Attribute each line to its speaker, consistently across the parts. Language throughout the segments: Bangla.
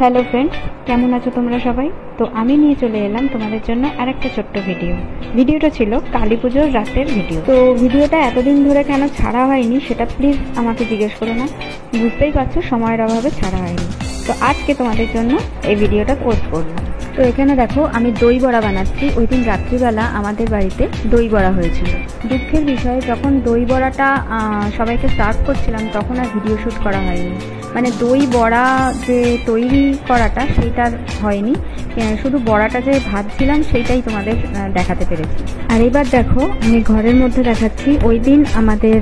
Speaker 1: হ্যালো ফ্রেন্ডস, কেমন আছো তোমরা সবাই? তো আমি নিয়ে চলে এলাম তোমাদের জন্য আরেকটা ছোট্ট ভিডিওটা ছিল কালী পুজোর রাতের ভিডিও। তো ভিডিওটা এতদিন ধরে কেন ছাড়া হয়নি সেটা প্লিজ আমাকে জিজ্ঞেস করো না, বুঝতেই পারছো সময়ের অভাবে ছাড়া হয়নি। তো আজকে তোমাদের জন্য এই ভিডিওটা পোস্ট করলাম। তো এখানে দেখো আমি দই বড়া বানাচ্ছি। ওই দিন রাত্রিবেলা আমাদের বাড়িতে দই বড়া হয়েছিল। দুঃখের বিষয়, যখন দই বড়াটা সবাইকে সার্ভ করছিলাম তখন আর ভিডিও শ্যুট করা হয়নি। মানে দই বড়া যে তৈরি করাটা সেইটা হয়নি, শুধু বড়াটা যে ভাজছিলাম সেইটাই তোমাদের দেখাতে পেরেছি। আর এবার দেখো আমি ঘরের মধ্যে দেখাচ্ছি। ওই দিন আমাদের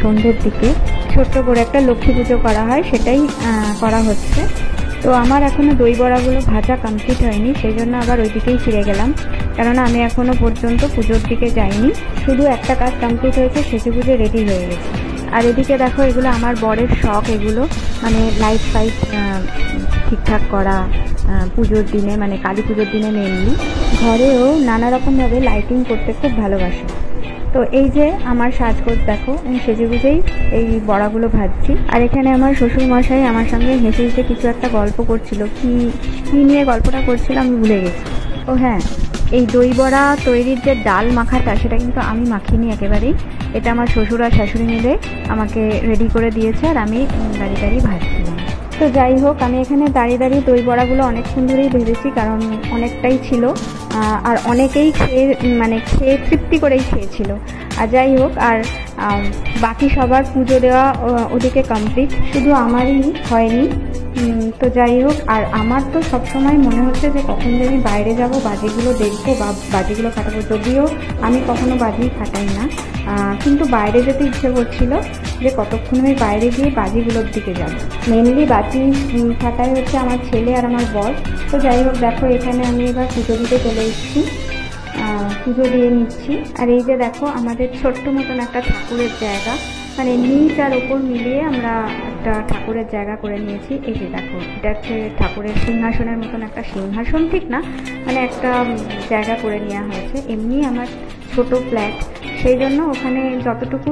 Speaker 1: সন্ধ্যের দিকে ছোট্ট করে একটা লক্ষ্মী পুজো করা হয়, সেটাই করা হচ্ছে। তো আমার এখনও দই বড়াগুলো ভাজা কমপ্লিট হয়নি, সেই জন্য আবার ওই দিকেই ফিরে গেলাম, কেননা আমি এখনও পর্যন্ত পুজোর দিকে যাইনি। শুধু একটা কাজ কমপ্লিট হয়েছে, সেজে পুজো রেডি হয়ে গেছে। আর এদিকে দেখো এগুলো আমার বরের শখ, এগুলো মানে লাইট ফাইট ঠিকঠাক করা পুজোর দিনে, মানে কালী পুজোর দিনে মেনলি। ঘরেও নানা রকমভাবে লাইটিং করতে খুব ভালোবাসে। তো এই যে আমার সাজগোজ দেখো, আমি সেজে বুঝেই এই বড়াগুলো ভাজছি। আর এখানে আমার শ্বশুরমশাই আমার সঙ্গে হেসে হেসে কিছু একটা গল্প করছিল। কি নিয়ে গল্পটা করছিল আমি ভুলে গেছি। ও হ্যাঁ, এই দই বড়া তৈরির যে ডাল মাখাটা সেটা কিন্তু আমি মাখিনি একেবারেই। এটা আমার শ্বশুর আর শাশুড়ি মিলে আমাকে রেডি করে দিয়েছে, আর আমি দাঁড়িয়ে দাঁড়িয়ে ভাজছিলাম। তো যাই হোক, আমি এখানে দাঁড়িয়ে দাঁড়িয়ে দই বড়াগুলো অনেকক্ষণ ধরেই ভেজেছি, কারণ অনেকটাই ছিল আর অনেকেই খেয়ে তৃপ্তি করেই খেয়েছিল। আর যাই হোক, আর বাকি সবার পুজো দেওয়া ওদিকে কমপ্লিট, শুধু আমারই হয়নি। তো যাই হোক, আর আমার তো সবসময় মনে হচ্ছে যে কখন যে আমি বাইরে যাব, বাজিগুলো দেখবো বা বাজিগুলো ফাটাবো। যদিও আমি কখনো বাজি ফাটাই না, কিন্তু বাইরে যেতে ইচ্ছে করছিল যে কতক্ষণ আমি বাইরে গিয়ে বাজিগুলোর দিকে যাব। মেনলি বাজি ফাটাই হচ্ছে আমার ছেলে আর আমার বর। তো যাই হোক, দেখো এখানে আমি এবার পুজো দিতে চলে এসেছি, পুজো দিয়ে নিচ্ছি। আর এই যে দেখো আমাদের ছোট্ট মতন একটা ঠাকুরের জায়গা, মানে নিচ আর ওপর মিলিয়ে আমরা একটা ঠাকুরের জায়গা করে নিয়েছি। এই যে দেখো, এটা হচ্ছে ঠাকুরের সিংহাসনের মতন একটা সিংহাসন, ঠিক না, মানে একটা জায়গা করে নেওয়া হয়েছে। এমনি আমার ছোট ফ্ল্যাট, সেই জন্য ওখানে যতটুকু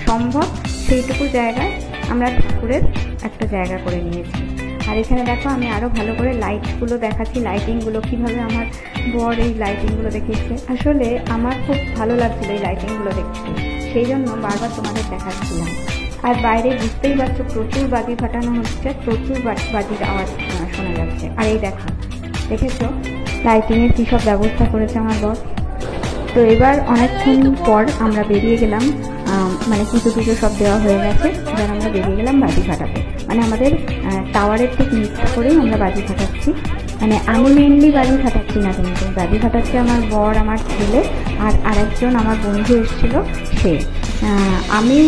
Speaker 1: সম্ভব সেইটুকু জায়গায় আমরা ঠাকুরের একটা জায়গা করে নিয়েছি। আর এখানে দেখো আমি আরও ভালো করে লাইটগুলো দেখাচ্ছি, লাইটিংগুলো কীভাবে আমার বর এই লাইটিংগুলো দেখিয়েছে। আসলে আমার খুব ভালো লাগছিল এই লাইটিংগুলো দেখতে, সেই জন্য বারবার তোমাদের দেখাচ্ছিলাম। আর বাইরে বুঝতেই পারছো প্রচুর বাজি ফাটানো হচ্ছে, প্রচুর বাজির আওয়াজ শোনা যাচ্ছে। আর এই দেখেছো লাইটিংয়ের কী সব ব্যবস্থা করেছে আমার বর। তো এবার অনেকক্ষণ পর আমরা বেরিয়ে গেলাম, মানে পুজো টুজো সব দেওয়া হয়ে গেছে, এবার আমরা বেরিয়ে গেলাম বাজি ফাটাতে। মানে আমাদের টাওয়ারের ঠিক নিচটা করেই আমরা বাজি ফাটাচ্ছি। মানে আমি মেনলি বাজি ফাটাচ্ছি না, কিন্তু বাজি ফাটাচ্ছে আমার বর, আমার ছেলে আর আরেকজন আমার বন্ধু এসেছিলো সে। আমি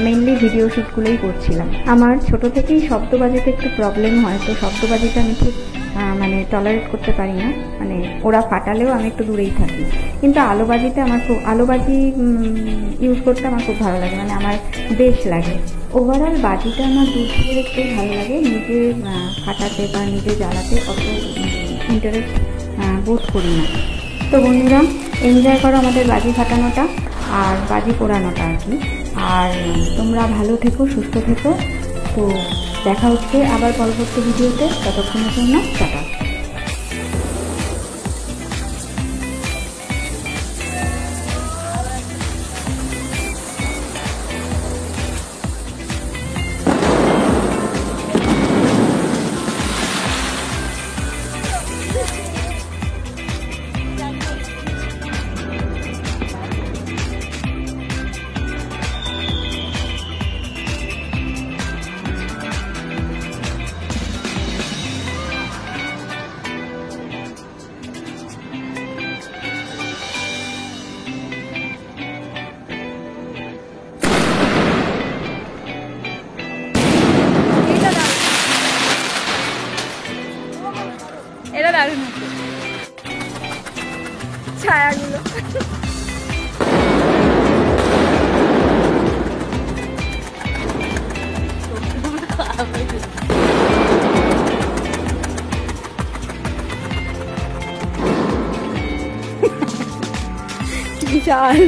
Speaker 1: মেনলি ভিডিও শ্যুটগুলোই করছিলাম। আমার ছোট থেকেই শব্দবাজিতে একটু প্রবলেম হয়, তো শব্দবাজিটা আমি ঠিক মানে টলারেট করতে পারি না, মানে ওরা ফাটালেও আমি একটু দূরেই থাকি। কিন্তু আলোবাজিতে আমার খুব, আলোবাজি ইউজ করতে আমার খুব ভালো লাগে, মানে আমার বেশ লাগে। ওভারঅল বাজিটা আমার দূর থেকে দেখতেই ভালো লাগে, নিজে ফাটাতে বা নিজে জ্বালাতে অত ইন্টারেস্ট বোধ করি না। তো বন্ধুরা, এনজয় করো আমাদের বাজি ফাটানোটা আর বাজি পোড়ানোটা আর কি। আর তোমরা ভালো থেকো, সুস্থ থেকো। তো দেখা হচ্ছে আবার পরবর্তী ভিডিওতে, ততক্ষণের জন্য টাটা।
Speaker 2: এটা দারুণ হচ্ছে ছায়াগুলো। বিশাল।